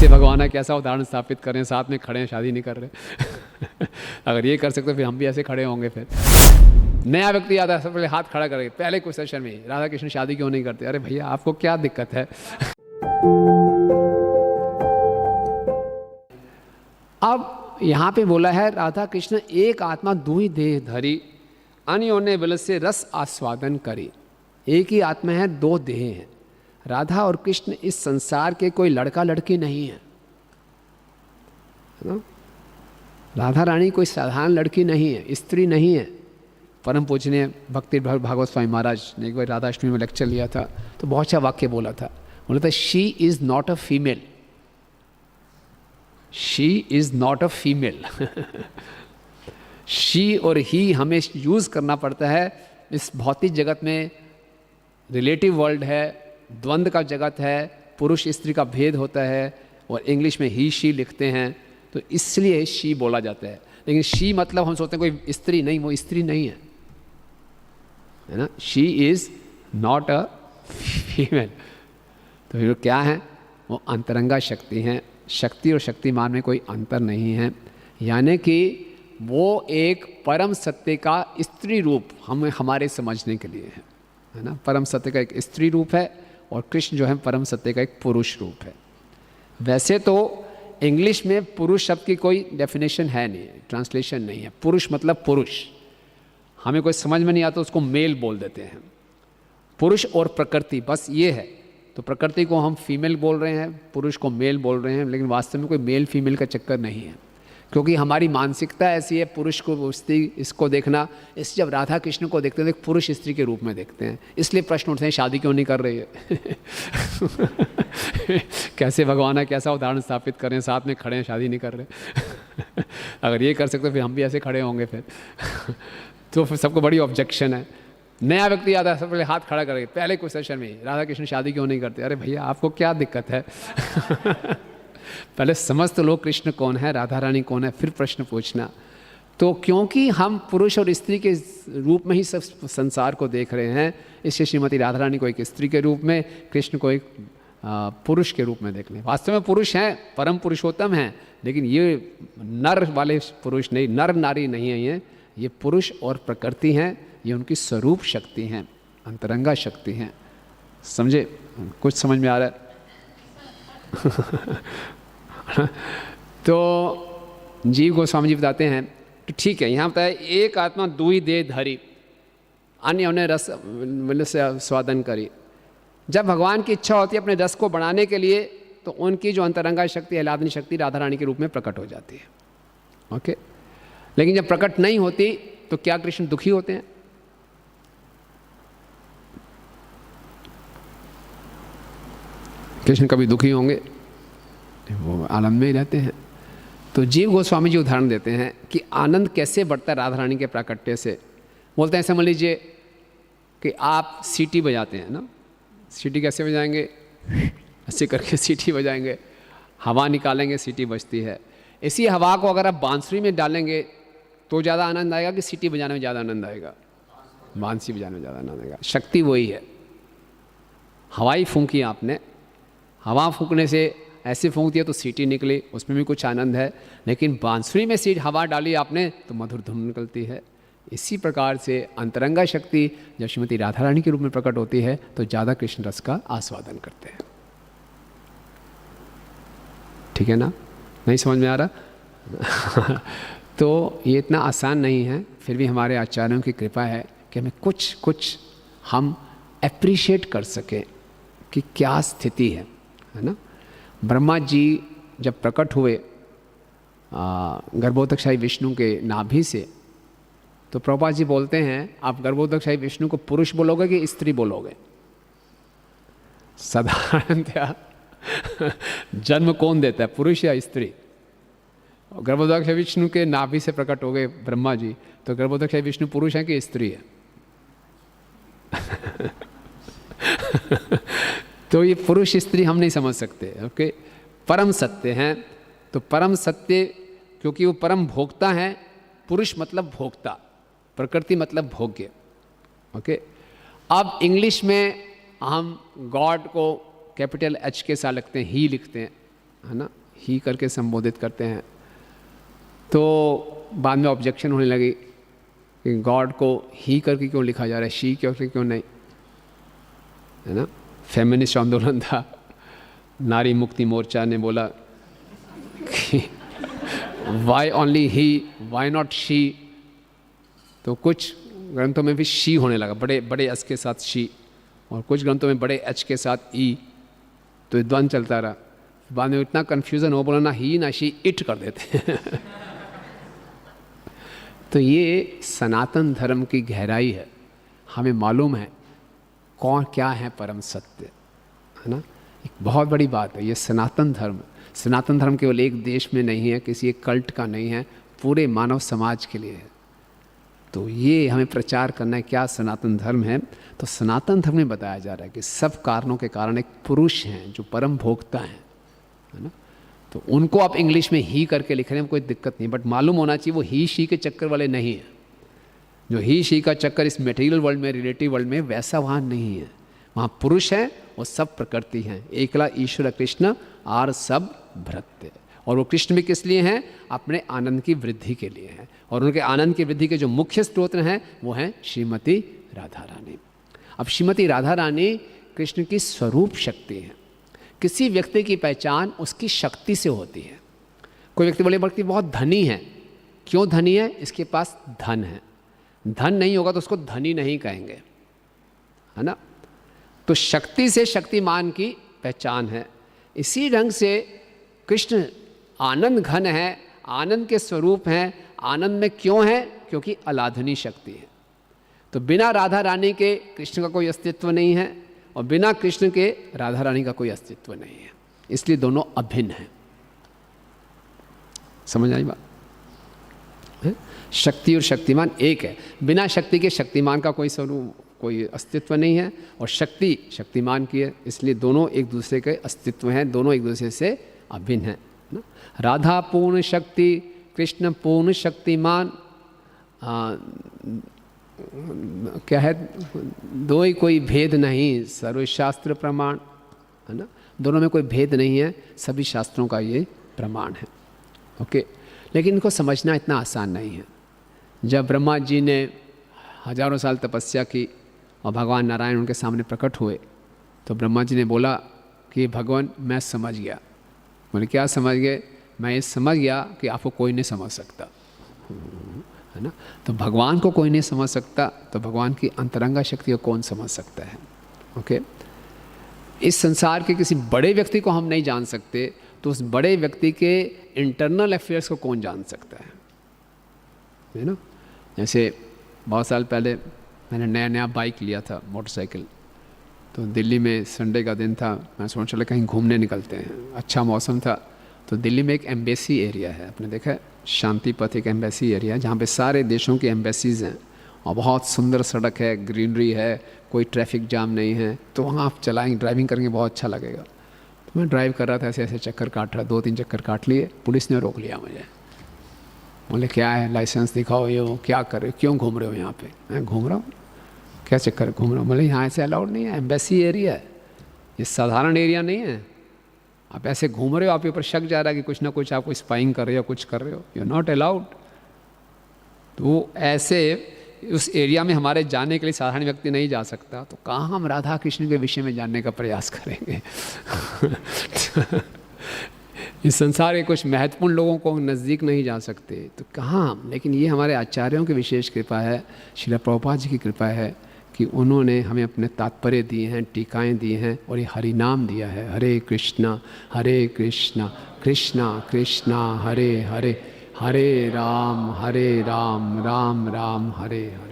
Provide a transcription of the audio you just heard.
कैसे भगवान है, कैसा उदाहरण स्थापित करें, साथ में खड़े हैं, शादी नहीं कर रहे। अगर ये कर सकते फिर हम भी ऐसे खड़े होंगे। फिर नया व्यक्ति आता है, सबसे पहले हाथ खड़ा करेंगे पहले कुछ सेशन में, राधा कृष्ण शादी क्यों नहीं करते? अरे भैया आपको क्या दिक्कत है? अब यहाँ पे बोला है राधा कृष्ण एक आत्मा दुई देह धरी, अन्योन्य बल से रस आस्वादन करी। एक ही आत्मा है, दो देह हैं। राधा और कृष्ण इस संसार के कोई लड़का लड़की नहीं है ना? राधा रानी कोई साधारण लड़की नहीं है, स्त्री नहीं है। परम पूजनीय भक्ति भागवत स्वामी महाराज ने एक बार राधाष्टमी में लेक्चर लिया था तो बहुत अच्छा वाक्य बोला था। बोला था she is not a female, she is not a female. She और ही हमें यूज करना पड़ता है। इस भौतिक जगत में रिलेटिव वर्ल्ड है, द्वंद्व का जगत है, पुरुष स्त्री का भेद होता है और इंग्लिश में ही शी लिखते हैं तो इसलिए शी बोला जाता है। लेकिन शी मतलब हम सोचते हैं कोई स्त्री नहीं, वो स्त्री नहीं है ना। She is not a female. तो फिर क्या है? वो अंतरंगा शक्ति हैं। शक्ति और शक्तिमान में कोई अंतर नहीं है, यानी कि वो एक परम सत्य का स्त्री रूप हमें हमारे समझने के लिए है ना। परम सत्य का एक स्त्री रूप है और कृष्ण जो है परम सत्य का एक पुरुष रूप है। वैसे तो इंग्लिश में पुरुष शब्द की कोई डेफिनेशन है नहीं, ट्रांसलेशन नहीं है। पुरुष मतलब पुरुष, हमें कोई समझ में नहीं आता उसको मेल बोल देते हैं। पुरुष और प्रकृति बस ये है। तो प्रकृति को हम फीमेल बोल रहे हैं, पुरुष को मेल बोल रहे हैं, लेकिन वास्तव में कोई मेल फीमेल का चक्कर नहीं है, क्योंकि हमारी मानसिकता ऐसी है। पुरुष को स्त्री इसको देखना, इस जब राधा कृष्ण को देखते हैं तो पुरुष स्त्री के रूप में देखते हैं। इसलिए प्रश्न उठते हैं शादी क्यों नहीं कर रही है? कैसे भगवान है, कैसा उदाहरण स्थापित करें, साथ में खड़े हैं, शादी नहीं कर रहे। अगर ये कर सकते फिर हम भी ऐसे खड़े होंगे। फिर तो फिर सबको बड़ी ऑब्जेक्शन है। नया व्यक्ति आता है, सबसे पहले हाथ खड़ा करेंगे पहले कुछ सेशन में, राधा कृष्ण शादी क्यों नहीं करते? अरे भैया आपको क्या दिक्कत है? पहले समस्त लोग कृष्ण कौन है, राधा रानी कौन है, फिर प्रश्न पूछना। तो क्योंकि हम पुरुष और स्त्री के रूप में ही सब संसार को देख रहे हैं, इसलिए श्रीमती राधा रानी को एक स्त्री के रूप में, कृष्ण को एक पुरुष के रूप में देख लें। वास्तव में पुरुष हैं, परम पुरुषोत्तम हैं, लेकिन ये नर वाले पुरुष नहीं, नर नारी नहीं है ये पुरुष और प्रकृति हैं। ये उनकी स्वरूप शक्ति हैं, अंतरंगा शक्ति हैं। समझे? कुछ समझ में आ रहा है? तो जीव गोस्वामी जी बताते हैं कि ठीक है, यहाँ बताया एक आत्मा दुई देह धरी, अन्य उन्हें रस से स्वादन करी। जब भगवान की इच्छा होती है अपने रस को बढ़ाने के लिए तो उनकी जो अंतरंगा शक्ति, आह्लादनी शक्ति राधा रानी के रूप में प्रकट हो जाती है। ओके, लेकिन जब प्रकट नहीं होती तो क्या कृष्ण दुखी होते हैं? कृष्ण कभी दुखी होंगे? वो आनंद में ही रहते हैं। तो जीव गोस्वामी जी उदाहरण देते हैं कि आनंद कैसे बढ़ता है राधा रानी के प्राकट्य से। बोलते हैं समझ लीजिए कि आप सीटी बजाते हैं ना, सीटी कैसे बजाएंगे? ऐसे करके सीटी बजाएंगे, हवा निकालेंगे, सीटी बजती है। इसी हवा को अगर आप बांसुरी में डालेंगे तो ज़्यादा आनंद आएगा कि सीटी बजाने में ज़्यादा आनंद आएगा? बांसुरी बजाने में ज़्यादा आनंद आएगा। शक्ति वही है। हवाई फूंकी आपने, हवा फूंकने से ऐसे फूंक दिया तो सीटी निकली, उसमें भी कुछ आनंद है, लेकिन बांसुरी में सीट हवा डाली आपने तो मधुर धुन निकलती है। इसी प्रकार से अंतरंगा शक्ति जब श्रीमती राधा रानी के रूप में प्रकट होती है तो ज़्यादा कृष्ण रस का आस्वादन करते हैं। ठीक है ना? नहीं समझ में आ रहा? तो ये इतना आसान नहीं है, फिर भी हमारे आचार्यों की कृपा है कि हमें कुछ हम एप्रिशिएट कर सकें कि क्या स्थिति है ना। ब्रह्मा जी जब प्रकट हुए गर्भोदकशाही विष्णु के नाभि से, तो प्रभुपाद जी बोलते हैं आप गर्भोदकशाही विष्णु को पुरुष बोलोगे कि स्त्री बोलोगे? साधारणतया जन्म कौन देता है, पुरुष या स्त्री? गर्भोदकशाही विष्णु के नाभि से प्रकट हो गए ब्रह्मा जी, तो गर्भोदकशाही विष्णु पुरुष है कि स्त्री है? तो ये पुरुष स्त्री हम नहीं समझ सकते। ओके, परम सत्य हैं। तो परम सत्य क्योंकि वो परम भोक्ता हैं, पुरुष मतलब भोक्ता, प्रकृति मतलब भोग्य। ओके, अब इंग्लिश में हम गॉड को कैपिटल एच के साथ लिखते हैं, ही लिखते हैं, है ना, ही करके संबोधित करते हैं। तो बाद में ऑब्जेक्शन होने लगी कि गॉड को ही करके क्यों लिखा जा रहा है, शी क्यों नहीं, है ना। फेमिनिस्ट आंदोलन था, नारी मुक्ति मोर्चा ने बोला कि why only he, why not she. तो कुछ ग्रंथों में भी शी होने लगा, बड़े बड़े एच के साथ शी, और कुछ ग्रंथों में बड़े एच के साथ ई, तो ये द्वंद्व चलता रहा। बाद में इतना कन्फ्यूज़न हो, बोला ना ही ना शी, इट कर देते हैं। तो ये सनातन धर्म की गहराई है, हमें मालूम है कौन क्या है परम सत्य, है ना। एक बहुत बड़ी बात है ये सनातन धर्म। सनातन धर्म केवल एक देश में नहीं है, किसी एक कल्ट का नहीं है, पूरे मानव समाज के लिए है। तो ये हमें प्रचार करना है क्या सनातन धर्म है। तो सनातन धर्म में बताया जा रहा है कि सब कारणों के कारण एक पुरुष हैं जो परम भोक्ता हैं, है ना। तो उनको आप इंग्लिश में ही करके लिख रहे हैं, कोई दिक्कत नहीं, बट मालूम होना चाहिए वो ही शी के चक्कर वाले नहीं है। जो ही शी का चक्कर इस मटेरियल वर्ल्ड में, रिलेटिव वर्ल्ड में, वैसा वहाँ नहीं है। वहाँ पुरुष है और सब प्रकृति हैं, एकला ईश्वर कृष्ण आर सब भृत्य। और वो कृष्ण भी किस लिए हैं, अपने आनंद की वृद्धि के लिए हैं। और उनके आनंद की वृद्धि के जो मुख्य स्रोत हैं वो हैं श्रीमती राधा रानी। अब श्रीमती राधा रानी कृष्ण की स्वरूप शक्ति है। किसी व्यक्ति की पहचान उसकी शक्ति से होती है। कोई व्यक्ति बोले व्यक्ति बहुत धनी है, क्यों धनी है, इसके पास धन है। धन नहीं होगा तो उसको धनी नहीं कहेंगे, है ना। तो शक्ति से शक्तिमान की पहचान है। इसी ढंग से कृष्ण आनंद घन है, आनंद के स्वरूप हैं। आनंद में क्यों है, क्योंकि अलाधनी शक्ति है। तो बिना राधा रानी के कृष्ण का कोई अस्तित्व नहीं है, और बिना कृष्ण के राधा रानी का कोई अस्तित्व नहीं है। इसलिए दोनों अभिन्न हैं। समझ आई बात है? शक्ति और शक्तिमान एक है। बिना शक्ति के शक्तिमान का कोई स्वरूप, कोई अस्तित्व नहीं है, और शक्ति शक्तिमान की है। इसलिए दोनों एक दूसरे के अस्तित्व हैं, दोनों एक दूसरे से अभिन्न हैं ना। राधा पूर्ण शक्ति, कृष्ण पूर्ण शक्तिमान, क्या है, दो ही कोई भेद नहीं, सर्वशास्त्र प्रमाण, है ना। दोनों में कोई भेद नहीं है, सभी शास्त्रों का ये प्रमाण है। ओके, लेकिन इनको समझना इतना आसान नहीं है। जब ब्रह्मा जी ने हजारों साल तपस्या की और भगवान नारायण उनके सामने प्रकट हुए, तो ब्रह्मा जी ने बोला कि भगवान मैं समझ गया। बोले क्या समझ गए, मैं ये समझ गया कि आपको कोई नहीं समझ सकता, है ना। तो भगवान को कोई नहीं समझ सकता, तो भगवान की अंतरंगा शक्ति को कौन समझ सकता है। ओके, इस संसार के किसी बड़े व्यक्ति को हम नहीं जान सकते, तो उस बड़े व्यक्ति के इंटरनल अफेयर्स को कौन जान सकता है ना। जैसे बहुत साल पहले मैंने नया बाइक लिया था, मोटरसाइकिल। तो दिल्ली में संडे का दिन था, मैं सोच चला कहीं घूमने निकलते हैं, अच्छा मौसम था। तो दिल्ली में एक एम्बेसी एरिया है, आपने देखा है, शांति पथ एक एम्बेसी एरिया है, जहाँ पे सारे देशों की एम्बेसीज़ हैं, और बहुत सुंदर सड़क है, ग्रीनरी है, कोई ट्रैफिक जाम नहीं है। तो वहाँ आप चलाएंगे, ड्राइविंग करेंगे, बहुत अच्छा लगेगा। तो मैं ड्राइव कर रहा था, ऐसे ऐसे चक्कर काट रहा, 2-3 चक्कर काट लिए। पुलिस ने रोक लिया मुझे, बोले क्या है, लाइसेंस दिखाओ, ये वो, क्या कर रहे हो, क्यों घूम रहे हो यहाँ पे। मैं घूम रहा हूँ, क्या चक्कर घूम रहा हूँ। बोले यहाँ ऐसे अलाउड नहीं है, एम्बेसी एरिया है, ये साधारण एरिया नहीं है, आप ऐसे घूम रहे हो, आपके ऊपर शक जा रहा है कि कुछ ना कुछ आपको स्पाइंग कर रहे हो, कुछ कर रहे हो, यू आर नॉट अलाउड। तो ऐसे उस एरिया में हमारे जाने के लिए साधारण व्यक्ति नहीं जा सकता, तो कहाँ हम राधा कृष्ण के विषय में जानने का प्रयास करेंगे। इस संसार के कुछ महत्वपूर्ण लोगों को नज़दीक नहीं जा सकते, तो कहाँ हम। लेकिन ये हमारे आचार्यों की विशेष कृपा है, श्रील प्रभुपाद जी की कृपा है कि उन्होंने हमें अपने तात्पर्य दिए हैं, टीकाएँ दी हैं, और ये हरि नाम दिया है, हरे कृष्णा कृष्णा कृष्णा हरे हरे, हरे राम राम राम हरे हरे।